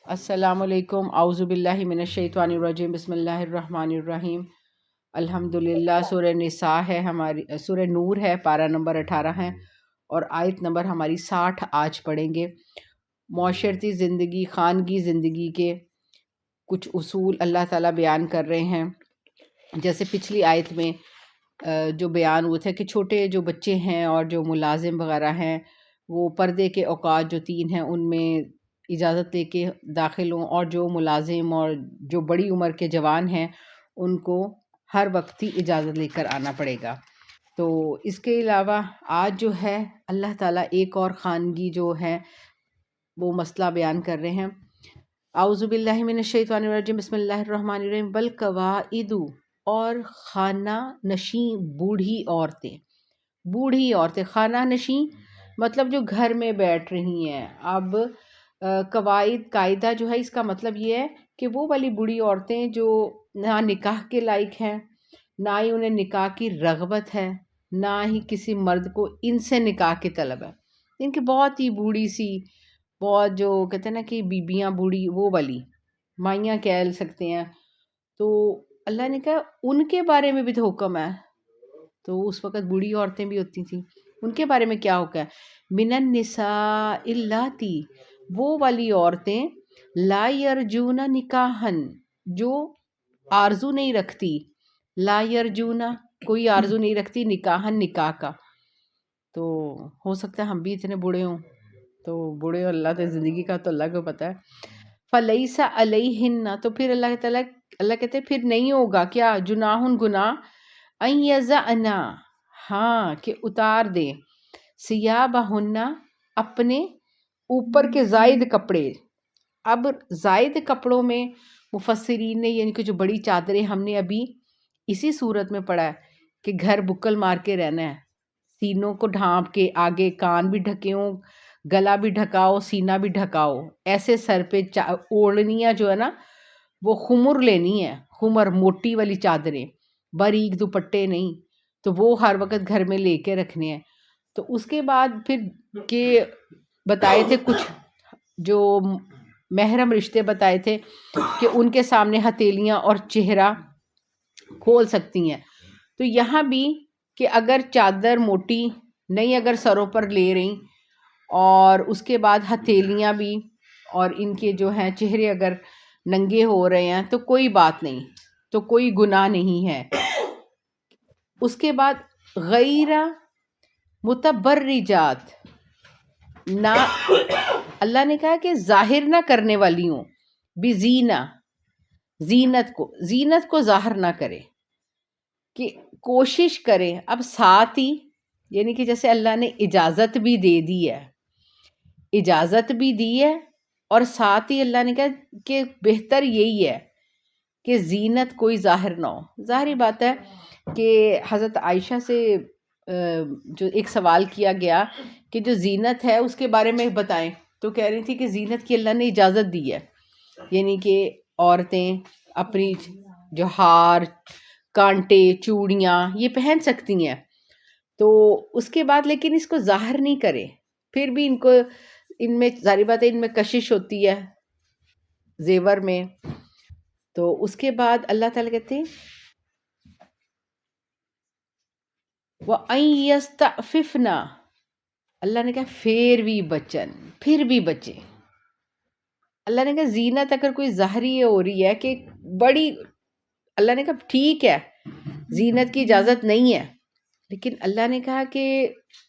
السلام علیکم، اعوذ باللہ من الشیطان الرجیم، بسم اللہ الرحمن الرحیم۔ الحمدللہ سورہ نساء ہے ہماری، سورہ نور ہے، پارہ نمبر 18 ہے اور آیت نمبر ہماری 60 آج پڑھیں گے۔ معاشرتی زندگی، خانگی زندگی کے کچھ اصول اللہ تعالیٰ بیان کر رہے ہیں۔ جیسے پچھلی آیت میں جو بیان ہوئے تھے کہ چھوٹے جو بچے ہیں اور جو ملازم وغیرہ ہیں وہ پردے کے اوقات جو 3 ہیں ان میں اجازت لے کے داخل ہوں، اور جو ملازم اور جو بڑی عمر کے جوان ہیں ان کو ہر وقت ہی اجازت لے کر آنا پڑے گا۔ تو اس کے علاوہ آج جو ہے اللہ تعالیٰ ایک اور خانگی جو ہے وہ مسئلہ بیان کر رہے ہیں۔ اعوذ باللہ من الشیطان الرجیم، بسم اللہ الرحمن الرحیم۔ والقواعد، اور خانہ نشین بوڑھی عورتیں، بوڑھی عورتیں خانہ نشین مطلب جو گھر میں بیٹھ رہی ہیں۔ اب قاعدہ جو ہے اس کا مطلب یہ ہے کہ وہ والی بوڑھی عورتیں جو نہ نکاح کے لائق ہیں، نہ ہی انہیں نکاح کی رغبت ہے، نہ ہی کسی مرد کو ان سے نکاح کی طلب ہے، ان کی بہت ہی بوڑھی سی، بہت جو کہتے ہیں نا کہ بیبیاں بوڑھی، وہ والی مائیاں کہہ سکتے ہیں، تو اللہ نے کہا ان کے بارے میں بھی تو حکم ہے۔ تو اس وقت بوڑھی عورتیں بھی ہوتی تھیں، ان کے بارے میں کیا حکم ہے؟ من النساء اللاتی، وہ والی عورتیں لا یرجون نکاحن، جو آرزو نہیں رکھتی، لا یرجون کوئی آرزو نہیں رکھتی، نکاحن نکاح کا۔ تو ہو سکتا ہے ہم بھی اتنے بوڑھے ہوں، تو بوڑھے اور اللہ تعالی زندگی کا تو اللہ کو پتہ ہے۔ فلیس علیہن، تو پھر اللہ کہتے ہیں پھر نہیں ہوگا کیا، جناحن گناہ، ان یضعنا، ہاں کہ اتار دیں، ثیابہن اپنے اوپر کے زائد کپڑے۔ اب زائد کپڑوں میں مفسرین نے یعنی کہ جو بڑی چادریں ہم نے ابھی اسی صورت میں پڑھا ہے کہ گھر بکل مار کے رہنا ہے، سینوں کو ڈھانپ کے، آگے کان بھی ڈھکے ہوں، گلا بھی ڈھکاؤ، سینہ بھی ڈھکاؤ، ایسے سر پہ اوڑھنیاں جو ہے نا وہ خمر لینی ہے، خمر موٹی والی چادریں، باریک دوپٹے نہیں، تو وہ ہر وقت گھر میں لے کے رکھنے ہیں۔ تو اس کے بعد پھر کہ بتائے تھے کچھ جو محرم رشتے بتائے تھے کہ ان کے سامنے ہتھیلیاں اور چہرہ کھول سکتی ہیں۔ تو یہاں بھی کہ اگر چادر موٹی نہیں اگر سروں پر لے رہی اور اس کے بعد ہتھیلیاں بھی اور ان کے جو ہیں چہرے اگر ننگے ہو رہے ہیں تو کوئی بات نہیں، تو کوئی گناہ نہیں ہے۔ اس کے بعد غیر متبرجات، نہ اللہ نے کہا کہ ظاہر نہ کرنے والی ہوں، بزینہ، زینت کو ظاہر نہ کرے، کہ کوشش کرے۔ اب ساتھ ہی یعنی کہ جیسے اللہ نے اجازت بھی دے دی ہے، اجازت بھی دی ہے، اور ساتھ ہی اللہ نے کہا کہ بہتر یہی ہے کہ زینت کوئی ظاہر نہ ہو۔ ظاہری بات ہے کہ حضرت عائشہ سے جو ایک سوال کیا گیا کہ جو زینت ہے اس کے بارے میں بتائیں، تو کہہ رہی تھی کہ زینت کی اللہ نے اجازت دی ہے، یعنی کہ عورتیں اپنی جو ہار، کانٹے، چوڑیاں یہ پہن سکتی ہیں، تو اس کے بعد لیکن اس کو ظاہر نہیں کرے۔ پھر بھی ان میں ظاہری بات ہے ان میں کشش ہوتی ہے زیور میں۔ تو اس کے بعد اللہ تعالیٰ کہتے ہیں وَأَن يَسْتَعْفِفْنَا، اللہ نے کہا پھر بھی بچے۔ اللہ نے کہا زینت اگر کوئی ظاہری ہو رہی ہے کہ بڑی، اللہ نے کہا ٹھیک ہے زینت کی اجازت نہیں ہے، لیکن اللہ نے کہا کہ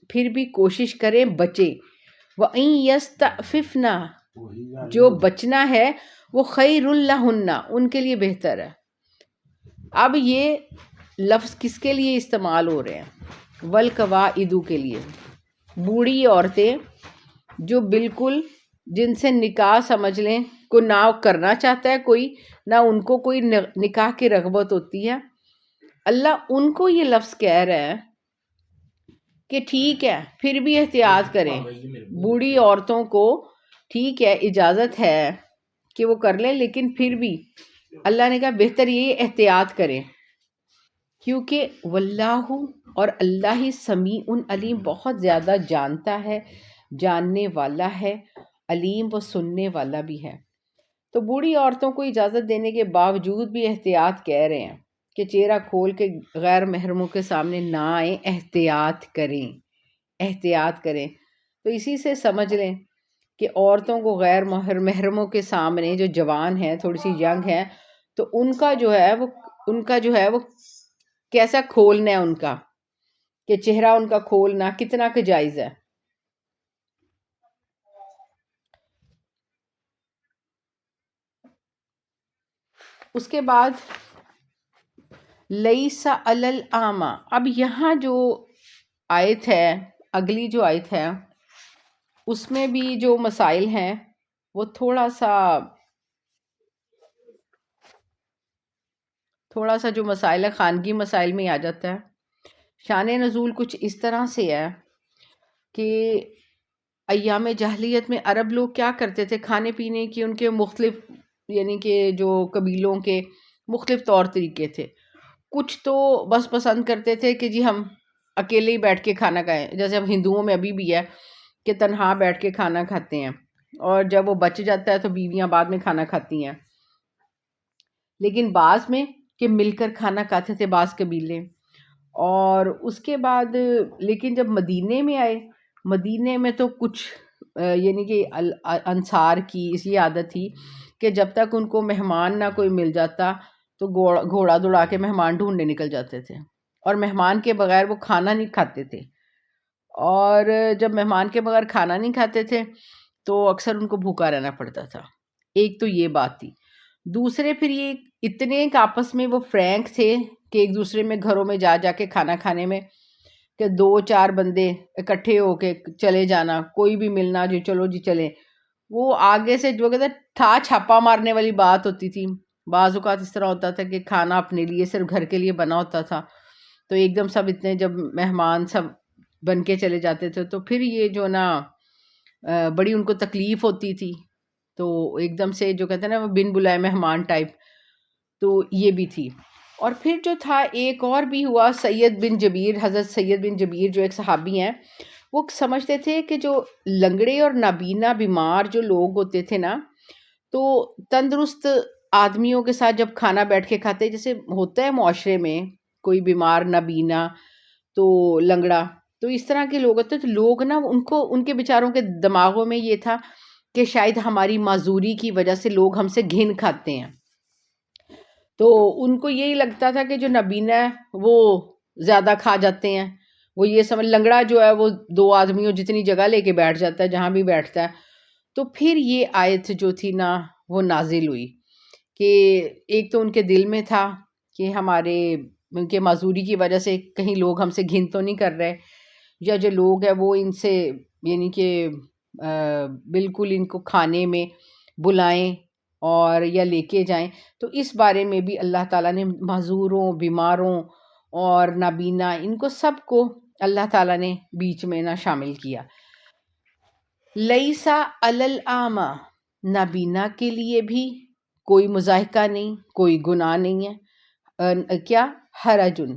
پھر بھی کوشش کریں بچے۔ وَأَن يَسْتَعْفِفْنَا، جو بچنا ہے وہ خیر لہن، ان کے لیے بہتر ہے۔ اب یہ لفظ کس کے لیے استعمال ہو رہے ہیں؟ والقواعد کے لیے، بوڑھی عورتیں جو بالکل جن سے نکاح سمجھ لیں کو نہ کرنا چاہتا ہے کوئی، نہ ان کو کوئی نکاح کی رغبت ہوتی ہے، اللہ ان کو یہ لفظ کہہ رہا ہے کہ ٹھیک ہے پھر بھی احتیاط کریں۔ بوڑھی عورتوں کو ٹھیک ہے اجازت ہے کہ وہ کر لیں، لیکن پھر بھی اللہ نے کہا بہتر یہ احتیاط کریں، کیونکہ واللہ، اور اللہ ہی سمیع علیم، بہت زیادہ جانتا ہے، جاننے والا ہے، علیم وہ سننے والا بھی ہے۔ تو بوڑھی عورتوں کو اجازت دینے کے باوجود بھی احتیاط کہہ رہے ہیں کہ چہرہ کھول کے غیر محرموں کے سامنے نہ آئیں، احتیاط کریں، احتیاط کریں۔ تو اسی سے سمجھ لیں کہ عورتوں کو غیر محرموں کے سامنے، جو جوان ہیں، تھوڑی سی ینگ ہیں، تو ان کا جو ہے وہ کیسا کھولنا ہے، ان کا کہ چہرہ ان کا کھولنا کتنا کا جائز ہے۔ اس کے بعد لیسا علی الاعمی، اب یہاں جو آیت ہے، اگلی جو آیت ہے، اس میں بھی جو مسائل ہیں وہ تھوڑا سا جو مسائل ہے خانگی مسائل میں آ جاتا ہے۔ شان نزول کچھ اس طرح سے ہے کہ ایام جاہلیت میں عرب لوگ کیا کرتے تھے، کھانے پینے کی ان کے مختلف، یعنی کہ جو قبیلوں کے مختلف طور طریقے تھے۔ کچھ تو بس پسند کرتے تھے کہ جی ہم اکیلے ہی بیٹھ کے کھانا کھائیں، جیسے ہم ہندوؤں میں ابھی بھی ہے کہ تنہا بیٹھ کے کھانا کھاتے ہیں، اور جب وہ بچ جاتا ہے تو بیویاں بعد میں کھانا کھاتی ہیں۔ لیکن بعض میں کہ مل کر کھانا کھاتے تھے بعض قبیلے۔ اور اس کے بعد لیکن جب مدینے میں آئے، مدینے میں تو کچھ یعنی کہ انصار کی اسی عادت تھی کہ جب تک ان کو مہمان نہ کوئی مل جاتا تو گھوڑا دوڑا کے مہمان ڈھونڈنے نکل جاتے تھے، اور مہمان کے بغیر وہ کھانا نہیں کھاتے تھے۔ اور جب مہمان کے بغیر کھانا نہیں کھاتے تھے تو اکثر ان کو بھوکا رہنا پڑتا تھا۔ ایک تو یہ بات تھی۔ دوسرے پھر یہ اتنے ایک آپس میں وہ فرینک تھے کہ ایک دوسرے میں گھروں میں جا کے کھانا کھانے میں کہ 2-4 بندے اکٹھے ہو کے چلے جانا، کوئی بھی ملنا جو چلو جی چلے، وہ آگے سے جو کہتے تھا چھاپا مارنے والی بات ہوتی تھی۔ بعض اوقات اس طرح ہوتا تھا کہ کھانا اپنے لیے صرف گھر کے لیے بنا ہوتا تھا، تو ایک دم سب اتنے جب مہمان سب بن کے چلے جاتے تھے تو پھر یہ جو نا بڑی ان کو تکلیف ہوتی تھی، تو ایک دم سے جو کہتے ہیں نا وہ بن بلائے مہمان ٹائپ، تو یہ بھی تھی۔ اور پھر جو تھا ایک اور بھی ہوا، سید بن جبیر، حضرت سید بن جبیر جو ایک صحابی ہیں، وہ سمجھتے تھے کہ جو لنگڑے اور نابینا بیمار جو لوگ ہوتے تھے نا، تو تندرست آدمیوں کے ساتھ جب کھانا بیٹھ کے کھاتے، جیسے ہوتا ہے معاشرے میں کوئی بیمار نابینا تو لنگڑا، تو اس طرح کے لوگ ہوتے تو لوگ نا ان کے بیچاروں کے دماغوں میں یہ تھا کہ شاید ہماری معذوری کی وجہ سے لوگ ہم سے گھن کھاتے ہیں، تو ان کو یہی لگتا تھا کہ جو نابینا ہے وہ زیادہ کھا جاتے ہیں، وہ یہ سمجھ، لنگڑا جو ہے وہ 2 آدمیوں جتنی جگہ لے کے بیٹھ جاتا ہے جہاں بھی بیٹھتا ہے۔ تو پھر یہ آیت جو تھی نا وہ نازل ہوئی کہ ایک تو ان کے دل میں تھا کہ ان کے معذوری کی وجہ سے کہیں لوگ ہم سے گھن تو نہیں کر رہے، یا جو لوگ ہیں وہ ان سے یعنی کہ بالکل ان کو کھانے میں بلائیں اور یا لے کے جائیں۔ تو اس بارے میں بھی اللہ تعالیٰ نے معذوروں، بیماروں اور نابینا ان کو سب کو اللہ تعالیٰ نے بیچ میں نہ شامل کیا۔ لیسا علی الاعمی، نابینا کے لیے بھی کوئی مضاحکہ نہیں، کوئی گناہ نہیں ہے، کیا حرجن،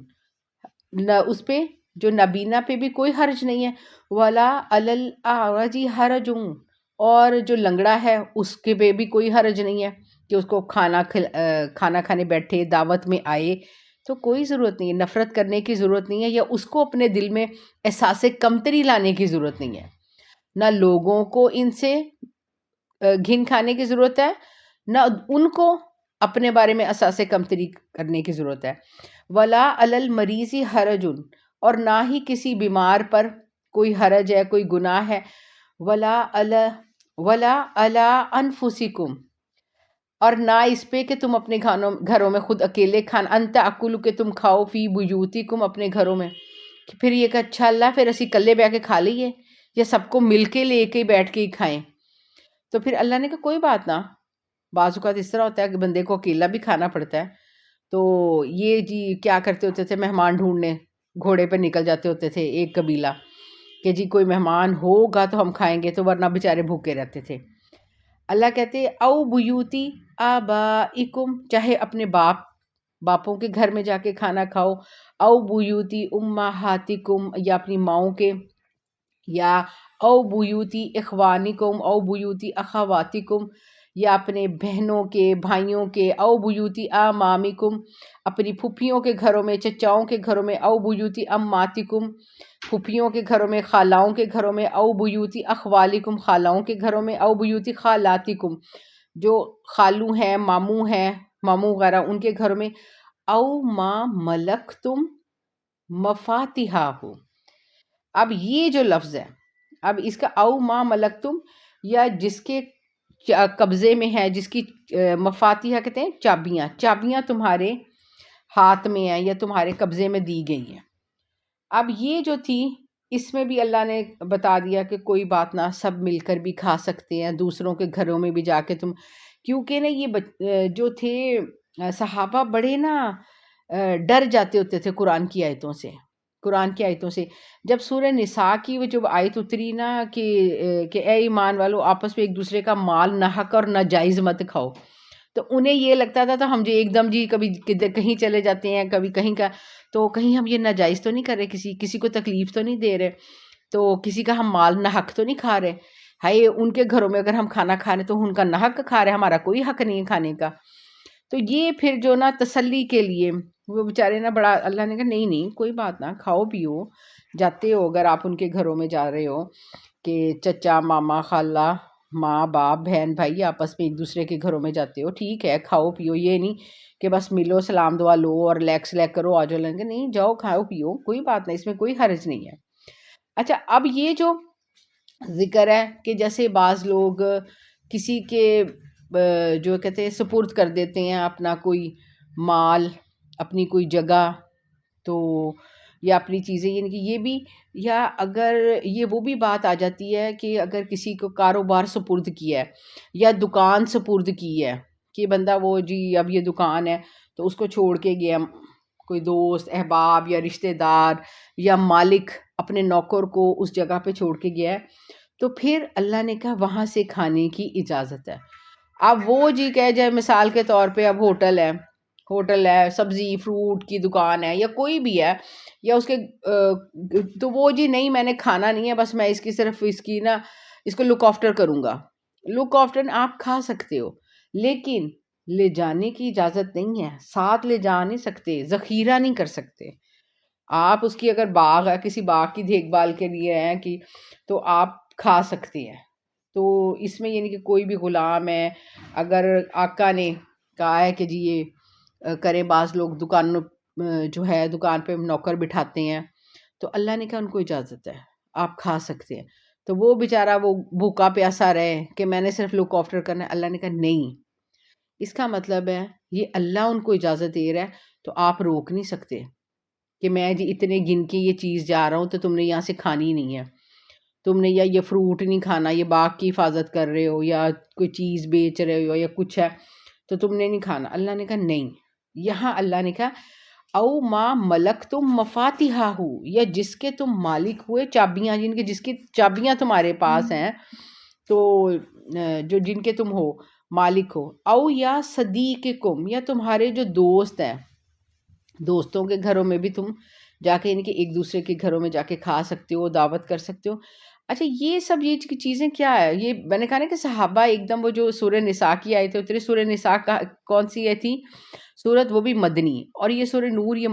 اس پہ جو نابینا پہ بھی کوئی حرج نہیں ہے، ولا علی الاعرج حرج، اور جو لنگڑا ہے اس کے پہ بھی کوئی حرج نہیں ہے کہ اس کو کھانا کھانے بیٹھے، دعوت میں آئے تو کوئی ضرورت نہیں ہے، نفرت کرنے کی ضرورت نہیں ہے، یا اس کو اپنے دل میں احساس کمتری لانے کی ضرورت نہیں ہے، نہ لوگوں کو ان سے گھن کھانے کی ضرورت ہے، نہ ان کو اپنے بارے میں احساس کمتری کرنے کی ضرورت ہے۔ ولا علی المریض حرج، اور نہ ہی کسی بیمار پر کوئی حرج ہے، کوئی گناہ ہے۔ ولا علی انفسکم، اور نہ اس پہ کہ تم اپنے گھروں میں خود اکیلے کھانا، ان تاکلوا کہ تم کھاؤ، فی بیوتکم اپنے گھروں میں، کہ پھر یہ کہ اچھا اللہ پھر اسی کلے بیٹھ کے کھا لئے، یا سب کو مل کے لے کے بیٹھ کے ہی کھائیں۔ تو پھر اللہ نے کہا کوئی بات نہ، بعض اوقات اس طرح ہوتا ہے کہ بندے کو اکیلا بھی کھانا پڑتا ہے، تو یہ جی کیا کرتے ہوتے تھے، مہمان ڈھونڈنے گھوڑے پہ نکل جاتے ہوتے تھے ایک قبیلہ کہ جی کوئی مہمان ہوگا تو ہم کھائیں گے، تو ورنہ بیچارے بھوکے رہتے تھے۔ اللہ کہتے او بیوتی آبائکم، چاہے اپنے باپوں کے گھر میں جا کے کھانا کھاؤ، او بیوتی امہاتکم، یا اپنی ماؤں کے، یا او بیوتی اخوانکم، او بیوتی اخواتکم، یا اپنے بہنوں کے بھائیوں کے، او بیوتی امامکم اپنی پھپھیوں کے گھروں میں چچاؤں کے گھروں میں، او بیوتی اماتکم پھپھیوں کے گھروں میں خالاؤں کے گھروں میں، او بیوتی اخوالکم خالاؤں کے گھروں میں، او بیوتی خالاتکم جو خالو ہیں ماموں وغیرہ ان کے گھروں میں، او ما ملکتم مفاتیحہ ہو۔ اب یہ جو لفظ ہے، اب اس کا او ما ملکتم یا جس کے قبضے میں ہے، جس کی مفاتیحہ کہتے ہیں چابیاں تمہارے ہاتھ میں ہیں یا تمہارے قبضے میں دی گئی ہیں۔ اب یہ جو تھی اس میں بھی اللہ نے بتا دیا کہ کوئی بات نہ، سب مل کر بھی کھا سکتے ہیں، دوسروں کے گھروں میں بھی جا کے تم، کیونکہ نا یہ جو تھے صحابہ بڑے نا ڈر جاتے ہوتے تھے قرآن کی آیتوں سے۔ جب سورہ نساء کی وہ جب آیت اتری نا کہ اے ایمان والو آپس میں ایک دوسرے کا مال نہ حق اور ناجائز مت کھاؤ، تو انہیں یہ لگتا تھا ہم جو ایک دم جی کبھی کہیں چلے جاتے ہیں، کبھی کہیں کا، تو کہیں ہم یہ ناجائز تو نہیں کر رہے، کسی کو تکلیف تو نہیں دے رہے، تو کسی کا ہم مال نہ حق تو نہیں کھا رہے، ہائے ان کے گھروں میں اگر ہم کھانا کھا رہے تو ان کا نہ حق کھا رہے، ہمارا کوئی حق نہیں ہے کھانے کا۔ تو یہ پھر جو نا تسلی کے لیے وہ بیچارے نا بڑا، اللہ نے کہا نہیں کوئی بات نہ، کھاؤ پیو، جاتے ہو اگر آپ ان کے گھروں میں جا رہے ہو کہ چچا ماما خالہ ماں باپ بہن بھائی آپس میں ایک دوسرے کے گھروں میں جاتے ہو، ٹھیک ہے کھاؤ پیو، یہ نہیں کہ بس ملو سلام دعا لو اور لیکس کرو آ جاؤ لیں گے، نہیں جاؤ کھاؤ پیو، کوئی بات نہیں، اس میں کوئی حرج نہیں ہے۔ اچھا اب یہ جو ذکر ہے کہ جیسے بعض لوگ کسی کے جو کہتے ہیں سپرد کر دیتے ہیں اپنا کوئی مال، اپنی کوئی جگہ، تو یا اپنی چیزیں، یعنی کہ یہ بھی، یا اگر یہ وہ بھی بات آ جاتی ہے کہ اگر کسی کو کاروبار سپرد کیا ہے یا دکان سپرد کی ہے کہ بندہ وہ جی اب یہ دکان ہے تو اس کو چھوڑ کے گیا، کوئی دوست احباب یا رشتہ دار یا مالک اپنے نوکر کو اس جگہ پہ چھوڑ کے گیا ہے، تو پھر اللہ نے کہا وہاں سے کھانے کی اجازت ہے۔ اب وہ جی کہہ جائے مثال کے طور پہ اب ہوٹل ہے، سبزی فروٹ کی دکان ہے یا کوئی بھی ہے، یا اس کے تو وہ جی نہیں میں نے کھانا نہیں ہے، بس میں اس کی صرف اس کو لک آفٹر کروں گا، لک آفٹر آپ کھا سکتے ہو لیکن لے جانے کی اجازت نہیں ہے، ساتھ لے جا نہیں سکتے، ذخیرہ نہیں کر سکتے آپ، اس کی اگر باغ ہے کسی باغ کی دیکھ بھال کے لیے ہے کہ تو آپ کھا سکتے ہیں۔ تو اس میں یعنی کہ کوئی بھی غلام ہے، اگر آقا نے کہا ہے کہ جی یہ کرے، بعض لوگ جو ہے دکان پہ نوکر بٹھاتے ہیں، تو اللہ نے کہا ان کو اجازت ہے آپ کھا سکتے ہیں، تو وہ بیچارہ وہ بھوکا پیاسا رہے کہ میں نے صرف لک آفٹر کرنا ہے، اللہ نے کہا نہیں، اس کا مطلب ہے یہ اللہ ان کو اجازت دے رہا ہے تو آپ روک نہیں سکتے کہ میں جی اتنے گن کے یہ چیز جا رہا ہوں تو تم نے یہاں سے کھانی نہیں ہے، تم نے یا یہ فروٹ نہیں کھانا، یہ باغ کی حفاظت کر رہے ہو یا کوئی چیز بیچ رہے ہو یا کچھ ہے تو تم نے نہیں کھانا، اللہ نے کہا نہیں، یہاں اللہ نے کہا او ما ملک تم مفاتیحہ ہو، یا جس کے تم مالک ہوئے، چابیاں جس کی چابیاں تمہارے پاس ہیں، تو جو جن کے تم ہو مالک ہو، او یا صدیقکم یا تمہارے جو دوست ہیں، دوستوں کے گھروں میں بھی تم جا کے یعنی کہ ایک دوسرے کے گھروں میں جا کے کھا سکتے ہو، دعوت کر سکتے ہو۔ اچھا یہ سب یہ چیزیں کیا ہے، یہ میں نے کہا نا کہ صحابہ ایک دم وہ جو سورہ نساء کی آیت اتری، سورہ نساء کا کون سی تھی سورت، وہ بھی مدنی، اور یہ سورہ نور یہ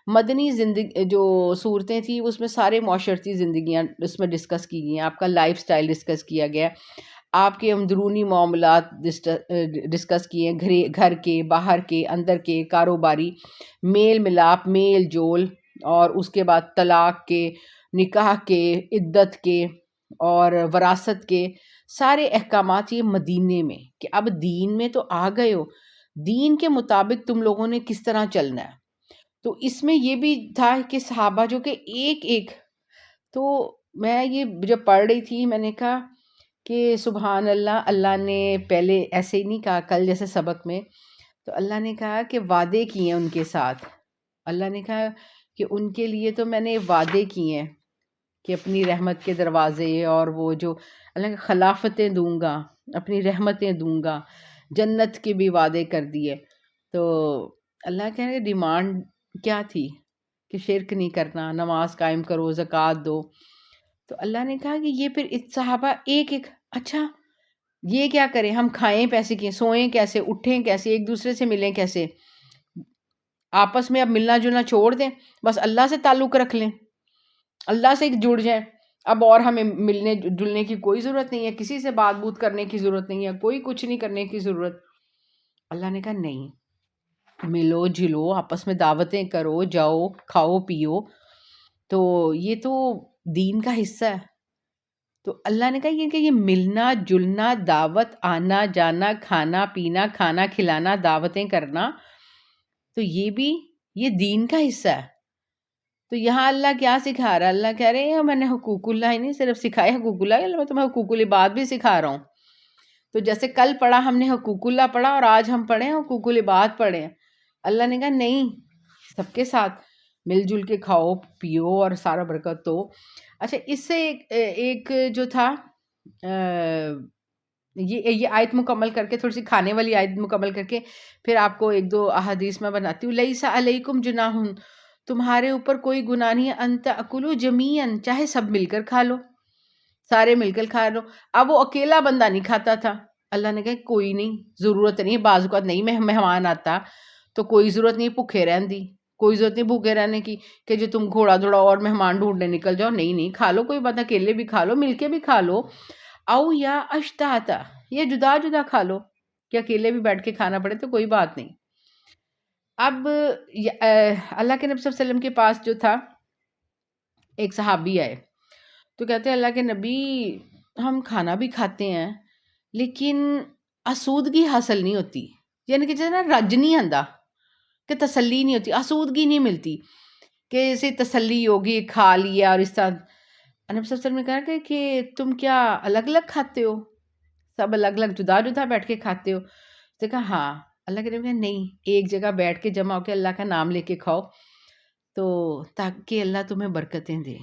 مدنی زندگی جو صورتیں تھیں اس میں سارے معاشرتی زندگیاں اس میں ڈسکس کی گئی ہیں، آپ کا لائف سٹائل ڈسکس کیا گیا، آپ کے اندرونی معاملات ڈسکس کیے ہیں، گھر کے باہر کے اندر کے کاروباری میل ملاپ میل جول، اور اس کے بعد طلاق کے، نکاح کے، عدت کے اور وراثت کے سارے احکامات یہ مدینے میں، کہ اب دین میں تو آ گئے ہو، دین کے مطابق تم لوگوں نے کس طرح چلنا ہے۔ تو اس میں یہ بھی تھا کہ صحابہ جو کہ ایک تو میں یہ جب پڑھ رہی تھی میں نے کہا کہ سبحان اللہ، اللہ نے پہلے ایسے ہی نہیں کہا، کل جیسے سبق میں تو اللہ نے کہا کہ وعدے کیے ہیں ان کے ساتھ، اللہ نے کہا کہ ان کے لیے تو میں نے وعدے کیے ہیں کہ اپنی رحمت کے دروازے، اور وہ جو اللہ نے خلافتیں دوں گا، اپنی رحمتیں دوں گا، جنت کے بھی وعدے کر دیے۔ تو اللہ کہنے کی ڈیمانڈ کیا تھی کہ شرک نہیں کرنا، نماز قائم کرو، زکوٰۃ دو، تو اللہ نے کہا کہ یہ پھر صحابہ ایک اچھا یہ کیا کریں، ہم کھائیں پیسے کی، سوئیں کیسے، اٹھیں کیسے، ایک دوسرے سے ملیں کیسے، آپس میں اب ملنا جلنا چھوڑ دیں، بس اللہ سے تعلق رکھ لیں، اللہ سے جڑ جائیں، اب اور ہمیں ملنے جلنے کی کوئی ضرورت نہیں ہے، کسی سے بات بوت کرنے کی ضرورت نہیں ہے، کوئی کچھ نہیں کرنے کی ضرورت۔ اللہ نے کہا نہیں، ملو جلو، آپس میں دعوتیں کرو، جاؤ کھاؤ پیو، تو یہ تو دین کا حصہ ہے۔ تو اللہ نے کہا کہ یہ ملنا جلنا، دعوت، آنا جانا، کھانا پینا، کھانا کھلانا، دعوتیں کرنا، تو یہ بھی یہ دین کا حصہ ہے۔ تو یہاں اللہ کیا سکھا رہا ہے؟ اللہ کہہ رہے ہیں میں نے حقوق اللہ ہی نہیں صرف سکھائے حقوق اللہ، میں تمہیں حقوق العباد بھی سکھا رہا ہوں۔ تو جیسے کل پڑھا ہم نے حقوق اللہ پڑھا، اور آج ہم پڑھیں حقوق العباد پڑھیں۔ اللہ نے کہا نہیں، سب کے ساتھ مل جل کے کھاؤ پیو اور سارا برکت تو۔ اچھا، اس سے ایک جو تھا یہ آیت مکمل کر کے، تھوڑی سی کھانے والی آیت مکمل کر کے پھر آپ کو ایک دو احادیث میں بناتی ہوں۔ لیس علیکم جناح، تمہارے اوپر کوئی گناہ نہیں ہے، ان تاکلوا جمیعا، چاہے سب مل کر کھا لو، سارے مل کر کھا لو۔ اب وہ اکیلا بندہ نہیں کھاتا تھا، اللہ نے کہا کوئی نہیں، ضرورت نہیں، بعض اوقات نہیں مہمان آتا تو کوئی ضرورت نہیں بھوکے رہن دی، کوئی ضرورت نہیں بھوکے رہنے کی کہ جو تم گھوڑا دوڑا اور مہمان ڈھونڈنے نکل جاؤ، نہیں کھا لو، کوئی بات، اکیلے بھی کھا لو، مل کے بھی کھا لو، او یا اشتاتا، یا جدا جدا کھا لو، کہ اکیلے بھی بیٹھ کے کھانا پڑے تو کوئی بات نہیں۔ اب اللہ کے نبی صلی اللہ علیہ وسلم کے پاس جو تھا ایک صحابی آئے، تو کہتے ہیں اللہ کے نبی ہم کھانا بھی کھاتے ہیں لیکن آسودگی حاصل نہیں ہوتی، یعنی کہ جیسے نا رج نہیں آندا، کہ تسلی نہیں ہوتی، آسودگی نہیں ملتی، کہ اسے تسلی ہوگی کھا لیا اور اس طرح۔ نبی صلی اللہ علیہ وسلم نے کہا کہ تم کیا الگ الگ کھاتے ہو، سب الگ الگ جدا جدا بیٹھ کے کھاتے ہو؟ تو کہا ہاں۔ اللہ کے نبی نے نہیں، ایک جگہ بیٹھ کے جمع ہو کے اللہ کا نام لے کے کھاؤ، تو تاکہ اللہ تمہیں برکتیں دے،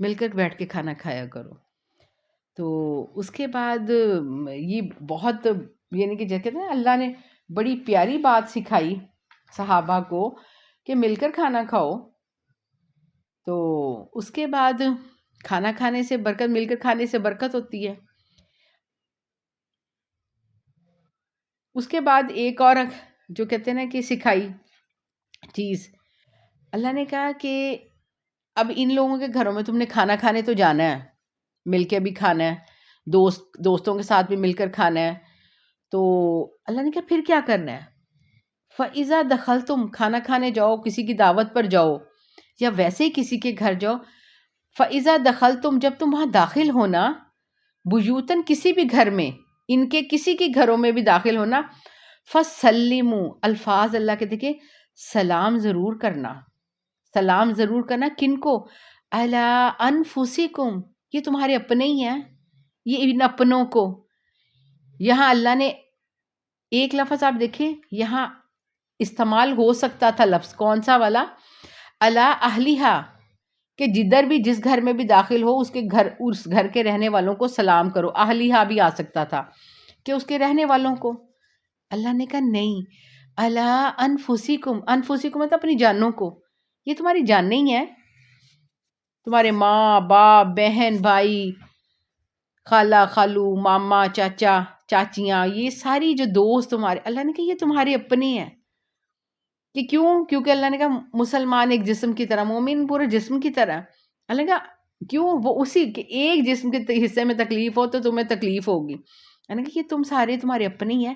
مل کر بیٹھ کے کھانا کھایا کرو۔ تو اس کے بعد یہ بہت، یعنی کہ جیسے کہتے ہیں اللہ نے بڑی پیاری بات سکھائی صحابہ کو کہ مل کر کھانا کھاؤ۔ تو اس کے بعد کھانا کھانے سے برکت، مل کر کھانے سے برکت ہوتی ہے۔ اس کے بعد ایک اور جو کہتے ہیں نا کہ سکھائی چیز، اللہ نے کہا کہ اب ان لوگوں کے گھروں میں تم نے کھانا کھانے تو جانا ہے، مل کے بھی کھانا ہے، دوستوں کے ساتھ بھی مل کر کھانا ہے، تو اللہ نے کہا پھر کیا کرنا ہے؟ فَإِذَا دَخَلْتُمْ، کھانا کھانے جاؤ، کسی کی دعوت پر جاؤ یا ویسے ہی کسی کے گھر جاؤ، فَإِذَا دَخَلْتُمْ، جب تم وہاں داخل ہونا، بیوتن، کسی بھی گھر میں، ان کے کسی کے گھروں میں بھی داخل ہونا، فَسَلِّمُوا، الفاظ اللہ کے دیکھیں، سلام ضرور کرنا، سلام ضرور کرنا، کن کو؟ عَلَىٰ أَنفُسِكُمْ، یہ تمہارے اپنے ہی ہیں، یہ ان اپنوں کو۔ یہاں اللہ نے ایک لفظ آپ دیکھیں یہاں استعمال ہو سکتا تھا، لفظ کون سا والا؟ عَلَىٰ أَهْلِهَا، کہ جدھر بھی جس گھر میں بھی داخل ہو اس گھر کے رہنے والوں کو سلام کرو۔ اہلیہ بھی آ سکتا تھا کہ اس کے رہنے والوں کو۔ اللہ نے کہا نہیں، الا انفسکم، انفسکم مطلب اپنی جانوں کو، یہ تمہاری جان نہیں ہے، تمہارے ماں باپ بہن بھائی خالہ خالو ماما چاچا چاچیاں، یہ ساری جو دوست تمہارے، اللہ نے کہا یہ تمہارے اپنے ہیں۔ کہ کیوں؟ کیونکہ اللہ نے کہا مسلمان ایک جسم کی طرح، مومن پورے جسم کی طرح۔ اللہ نے کہا کیوں؟ وہ اسی کہ ایک جسم کے حصے میں تکلیف ہو تو تمہیں تکلیف ہوگی۔ اللہ نے کہا یہ تم سارے تمہارے اپنے ہی ہیں۔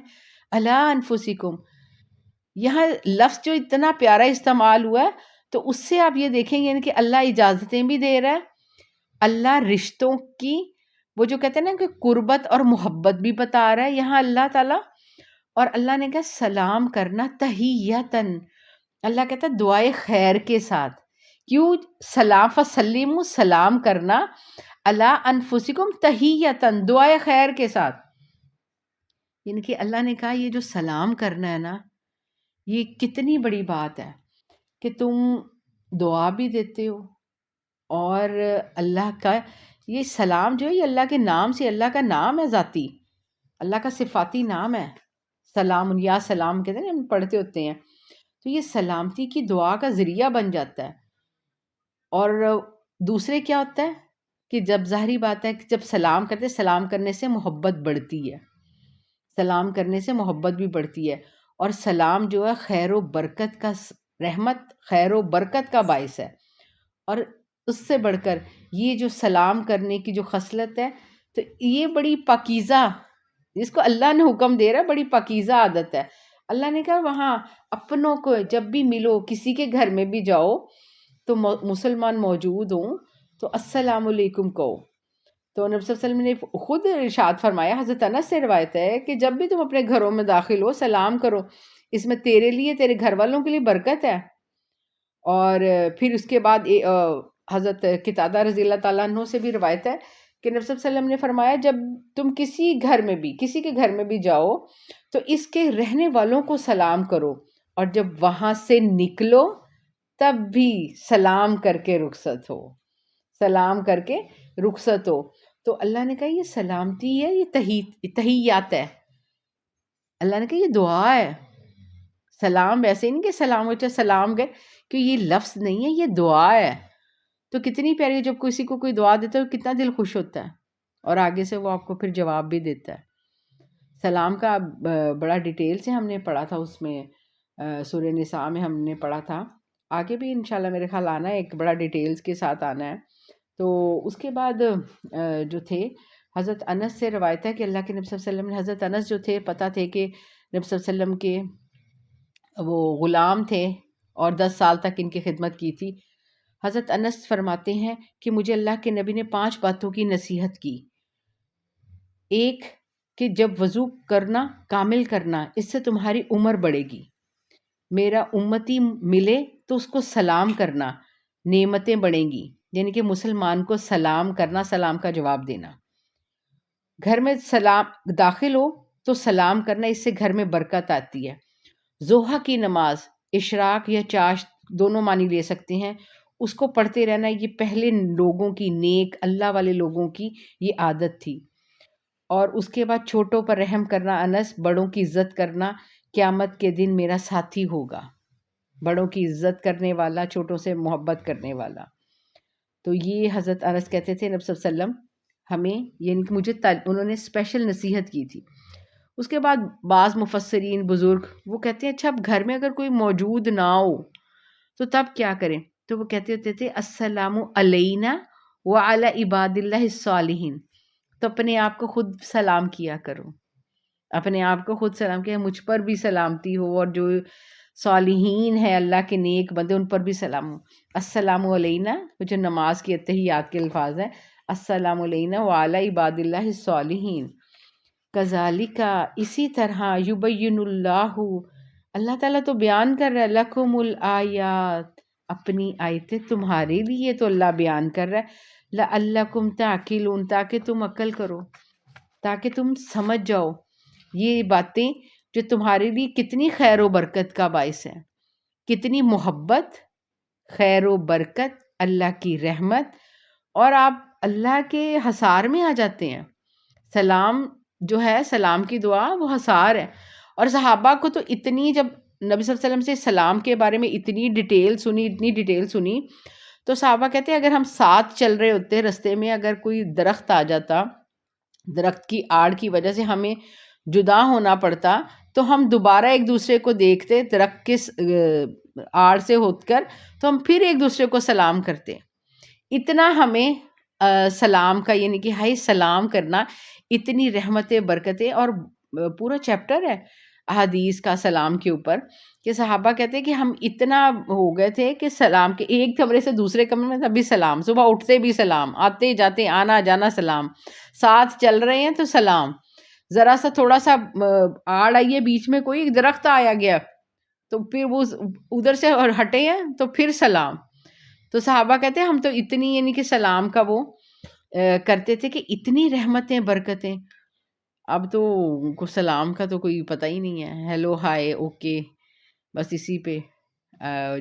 الا انفسکم، یہاں لفظ جو اتنا پیارا استعمال ہوا ہے، تو اس سے آپ یہ دیکھیں گے یعنی کہ اللہ اجازتیں بھی دے رہا ہے، اللہ رشتوں کی وہ جو کہتے ہیں نا کہ قربت اور محبت بھی بتا رہا ہے یہاں اللہ تعالیٰ۔ اور اللہ نے کہا سلام کرنا تحیتاً، اللہ کہتا ہے دعائے خیر کے ساتھ۔ کیوں؟ سلام، فسلموا، سلام کرنا، علی انفسکم تحیتاً، دعائے خیر کے ساتھ۔ یعنی کہ اللہ نے کہا یہ جو سلام کرنا ہے نا، یہ کتنی بڑی بات ہے کہ تم دعا بھی دیتے ہو، اور اللہ کا یہ سلام جو ہے یہ اللہ کے نام سے، اللہ کا نام ہے ذاتی، اللہ کا صفاتی نام ہے سلام، یا سلام کہتے ہیں ہم پڑھتے ہوتے ہیں، تو یہ سلامتی کی دعا کا ذریعہ بن جاتا ہے۔ اور دوسرے کیا ہوتا ہے کہ جب ظاہری بات ہے کہ جب سلام کرتے، سلام کرنے سے محبت بڑھتی ہے، سلام کرنے سے محبت بھی بڑھتی ہے، اور سلام جو ہے خیر و برکت کا رحمت، خیر و برکت کا باعث ہے۔ اور اس سے بڑھ کر یہ جو سلام کرنے کی جو خصلت ہے، تو یہ بڑی پاکیزہ، جس کو اللہ نے حکم دے رہا ہے، بڑی پاکیزہ عادت ہے۔ اللہ نے کہا وہاں اپنوں کو جب بھی ملو، کسی کے گھر میں بھی جاؤ تو مسلمان موجود ہوں تو السلام علیکم کہو۔ تو نبی صلی اللہ علیہ وسلم نے خود ارشاد فرمایا، حضرت انس سے روایت ہے کہ جب بھی تم اپنے گھروں میں داخل ہو سلام کرو، اس میں تیرے لیے، تیرے گھر والوں کے لیے برکت ہے۔ اور پھر اس کے بعد حضرت قتادہ رضی اللہ تعالیٰ عنہ سے بھی روایت ہے کہ نبی صلی اللہ علیہ وسلم نے فرمایا جب تم کسی گھر میں بھی، کسی کے گھر میں بھی جاؤ تو اس کے رہنے والوں کو سلام کرو، اور جب وہاں سے نکلو تب بھی سلام کر کے رخصت ہو، سلام کر کے رخصت ہو۔ تو اللہ نے کہا یہ سلامتی ہے، یہ تحیات ہے۔ اللہ نے کہا یہ دعا ہے۔ سلام ویسے ہی نہیں کہ سلام ہو چاہے سلام گئے، کہ یہ لفظ نہیں ہے، یہ دعا ہے۔ تو کتنی پیاری، جب کسی کو کوئی دعا دیتا ہے کتنا دل خوش ہوتا ہے، اور آگے سے وہ آپ کو پھر جواب بھی دیتا ہے۔ سلام کا بڑا ڈیٹیل سے ہم نے پڑھا تھا، اس میں سورہ نساء میں ہم نے پڑھا تھا، آگے بھی انشاءاللہ میرے خیال آنا ہے، ایک بڑا ڈیٹیلز کے ساتھ آنا ہے۔ تو اس کے بعد جو تھے حضرت انس سے روایت ہے کہ اللہ کے نبی صلی اللہ علیہ وسلم نے، حضرت انس جو تھے پتہ تھے کہ نبی صلی اللہ علیہ وسلم کے وہ غلام تھے اور 10 سال تک ان کی خدمت کی تھی۔ حضرت انس فرماتے ہیں کہ مجھے اللہ کے نبی نے 5 باتوں کی نصیحت کی۔ ایک کہ جب وضو کرنا کامل کرنا، اس سے تمہاری عمر بڑھے گی۔ میرا امتی ملے تو اس کو سلام کرنا، نعمتیں بڑھیں گی، یعنی کہ مسلمان کو سلام کرنا، سلام کا جواب دینا۔ گھر میں سلام داخل ہو تو سلام کرنا، اس سے گھر میں برکت آتی ہے۔ ضحیٰ کی نماز، اشراق یا چاشت دونوں معنی لے سکتے ہیں، اس کو پڑھتے رہنا، یہ پہلے لوگوں کی، نیک اللہ والے لوگوں کی یہ عادت تھی۔ اور اس کے بعد چھوٹوں پر رحم کرنا، انس بڑوں کی عزت کرنا، قیامت کے دن میرا ساتھی ہوگا، بڑوں کی عزت کرنے والا، چھوٹوں سے محبت کرنے والا۔ تو یہ حضرت انس کہتے تھے نبی صلی اللہ علیہ وسلم ہمیں، یعنی کہ مجھے انہوں نے اسپیشل نصیحت کی تھی۔ اس کے بعد بعض مفسرین بزرگ وہ کہتے ہیں اچھا اب گھر میں اگر کوئی موجود نہ ہو تو تب کیا کریں؟ تو وہ کہتے ہوتے تھے السلام علینا وعلی عباد اللہ الصالحین۔ تو اپنے آپ کو خود سلام کیا کرو، اپنے آپ کو خود سلام کیا، مجھ پر بھی سلامتی ہو، اور جو صالحین ہیں اللہ کے نیک بندے ان پر بھی سلام ہو۔ السلام علینا، جو نماز کی اتحیات کے الفاظ ہیں، السلام علینا وعلی عباد اللہ الصالحین۔ کذالک، اسی طرح، یبین اللہ، اللہ تعالیٰ تو بیان کر رہا ہے، لکم الآیات، اپنی آیتیں تمہارے لیے تو اللہ بیان کر رہا ہے، لعلکم تعقلون، تاکہ تم عقل کرو، تاکہ تم سمجھ جاؤ یہ باتیں جو تمہارے لیے کتنی خیر و برکت کا باعث ہے، کتنی محبت، خیر و برکت، اللہ کی رحمت، اور آپ اللہ کے حصار میں آ جاتے ہیں۔ سلام جو ہے، سلام کی دعا وہ حصار ہے۔ اور صحابہ کو تو اتنی، جب نبی صلی اللہ علیہ وسلم سے سلام کے بارے میں اتنی ڈیٹیل سنی تو صحابہ کہتے ہیں اگر ہم ساتھ چل رہے ہوتے رستے میں، اگر کوئی درخت آ جاتا، درخت کی آڑ کی وجہ سے ہمیں جدا ہونا پڑتا، تو ہم دوبارہ ایک دوسرے کو دیکھتے درخت کے آڑ سے ہوت کر، تو ہم پھر ایک دوسرے کو سلام کرتے۔ اتنا ہمیں سلام کا، یعنی کہ ہائی سلام کرنا، اتنی رحمتیں برکتیں، اور پورا چیپٹر ہے احادیث کا سلام کے اوپر، کہ صحابہ کہتے ہیں کہ ہم اتنا ہو گئے تھے کہ سلام کے ایک کمرے سے دوسرے کمرے میں تب بھی سلام، صبح اٹھتے بھی سلام، آتے جاتے آنا جانا سلام، ساتھ چل رہے ہیں تو سلام، ذرا سا تھوڑا سا آڑ آئیے بیچ میں، کوئی درخت آیا گیا تو پھر وہ ادھر سے اور ہٹے ہیں تو پھر سلام۔ تو صحابہ کہتے ہیں ہم تو اتنی، یعنی کہ سلام کا وہ کرتے تھے کہ اتنی رحمتیں برکتیں۔ اب تو کو سلام کا تو کوئی پتہ ہی نہیں ہے، ہیلو ہائے اوکے، بس اسی پہ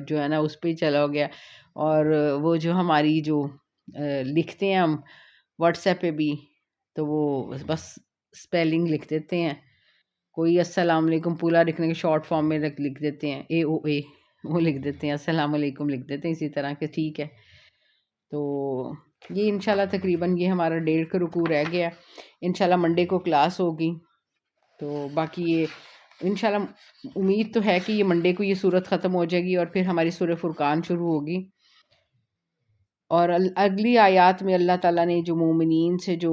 جو ہے نا اس پہ ہی چلا ہو گیا۔ اور وہ جو ہماری جو لکھتے ہیں ہم واٹس ایپ پہ بھی، تو وہ بس اسپیلنگ لکھ دیتے ہیں، کوئی السلام علیکم پورا لکھنے کے شارٹ فارم میں لکھ دیتے ہیں، اے او وہ لکھ دیتے ہیں، السلام علیکم لکھ دیتے ہیں اسی طرح کے، ٹھیک ہے۔ تو یہ انشاءاللہ تقریباً یہ ہمارا 1.5 کا رکوع رہ گیا، انشاءاللہ منڈے کو کلاس ہوگی، تو باقی یہ انشاءاللہ امید تو ہے کہ یہ منڈے کو یہ صورت ختم ہو جائے گی اور پھر ہماری سورہ فرقان شروع ہوگی۔ اور اگلی آیات میں اللہ تعالیٰ نے جو مومنین سے جو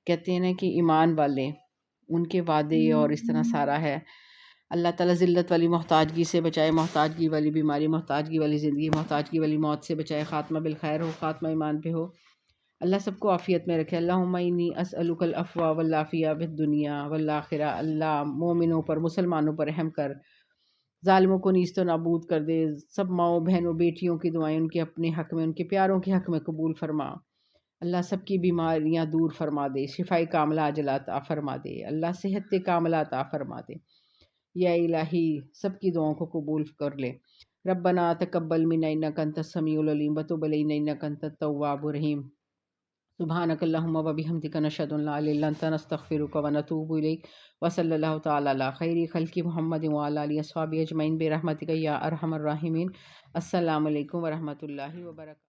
کہتے ہیں نا کہ ایمان والے ان کے وعدے اور اس طرح سارا ہے، اللہ تعالیٰ ذلت والی محتاجگی سے بچائے، محتاجگی والی بیماری، محتاجگی والی زندگی، محتاجگی والی موت سے بچائے، خاتمہ بالخیر ہو، خاتمہ ایمان پہ ہو، اللہ سب کو عافیت میں رکھے۔ اللہم انی اسألک العفو والعافیہ فی الدنیا والآخرہ، اللہ مومنوں پر، مسلمانوں پر رحم کر، ظالموں کو نیست و نابود کر دے، سب ماؤں بہنوں بیٹیوں کی دعائیں ان کے اپنے حق میں، ان کے پیاروں کے حق میں قبول فرما، اللہ سب کی بیماریاں دور فرما دے، شفاء کاملہ عاجلہ عطا فرما دے، اللہ صحت کاملہ عطا فرما دے، یا الہی سب کی دعاؤں کو قبول کر لے۔ ربنا تقبل منا انک انت السمیع العلیم وتب علینا انک انت التواب الرحیم، سبحانک اللہم و بحمدک نشہد ان لا الہ الا انت نستغفرک و نتوب الیک، وصلی اللہ تعالی علی خیر خلق محمد وعلی آلہ اصحابہ اجمعین برحمتک یا ارحم الراحمین۔ السلام علیکم ورحمۃ اللہ وبرکاتہ۔